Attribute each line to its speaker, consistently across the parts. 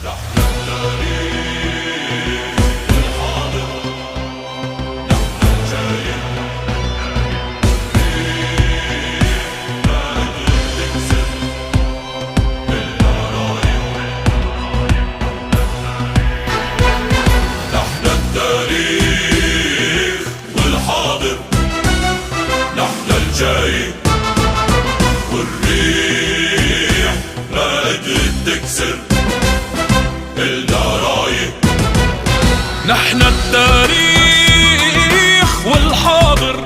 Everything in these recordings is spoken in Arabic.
Speaker 1: نحن التاريخ والحاضر، نحن الجاي، والريح ما قدرت تكسر إلا رايح. نحن التاريخ والحاضر، نحن الجاي، والريح ما قدرت تكسر إلنا رايح.
Speaker 2: نحن التاريخ والحاضر،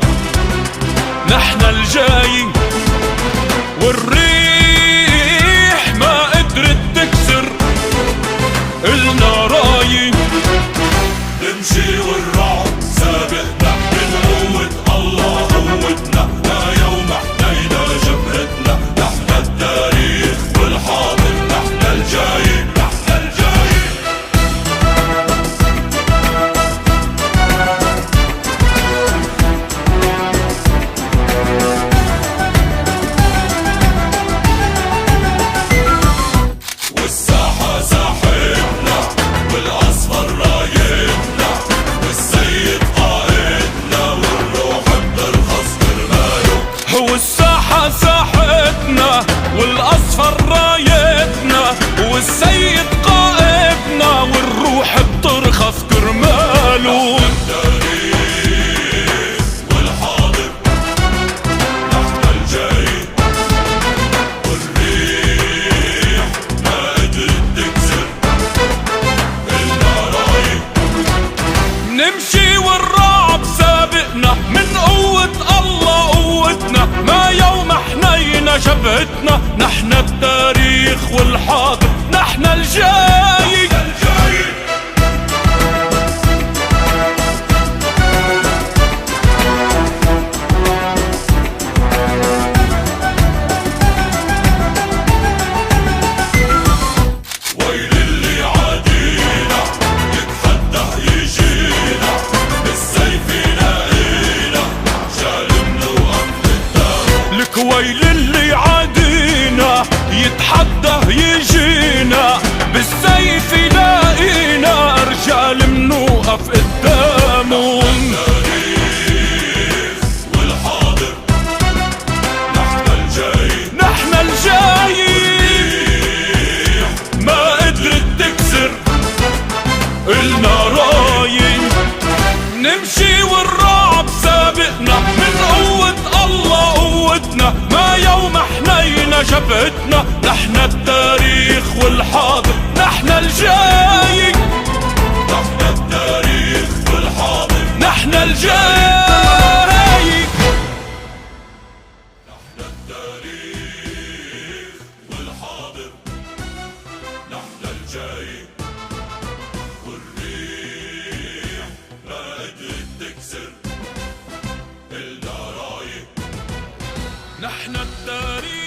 Speaker 2: نحن الجاي، والريح ما قدرت تكسر إلنا رايح.
Speaker 1: نمشي والرعب سابقنا من قوة الله قوتنا، ما يوم احنينا جبهتنا. نحن التاريخ والحاضر، نحن الجاي، نحن الجاي. والساحة ساحتنا، والأصفر رايتنا، والسيد قائدنا، والروح بترخص كرماله.
Speaker 2: هو الساحة ساحتنا، والأصفر رايتنا، والسيد قائدنا، والروح بترخص كرماله.
Speaker 1: التاريخ والحاضر، نحن الجاي، والريح ما قدرت تكسر إلنا رايح.
Speaker 2: نمشي والرعب سابقنا من قوة الله قوتنا، ما يوم حنينا جبهتنا. نحن التاريخ والحاضر، نحن الجاي.
Speaker 1: ويل اللي عادينا، يتحدى يجينا، بالسيف يلاقينا، شال منوقف قدامه.
Speaker 2: لك ويل اللي عادينا، يتحدى يجينا، بالسيف يلاقينا، رجال منوقف قدامه.
Speaker 1: التاريخ والحاضر، نحن الجاي،
Speaker 2: نحن الجاي، ما قدرت تكسر إلنا رايح. نمشي والرعب سابقنا من قوة الله قوتنا، ما يوم حنينا جبهتنا. نحن التاريخ والحاضر، نحن الجاي،
Speaker 1: نحن التاريخ والحاضر،
Speaker 2: نحن الجاي.
Speaker 1: نحن التاريخ والحاضر، نحن الجاي، والريح ما قدرت تكسر إلنا رايح.
Speaker 2: نحن التاريخ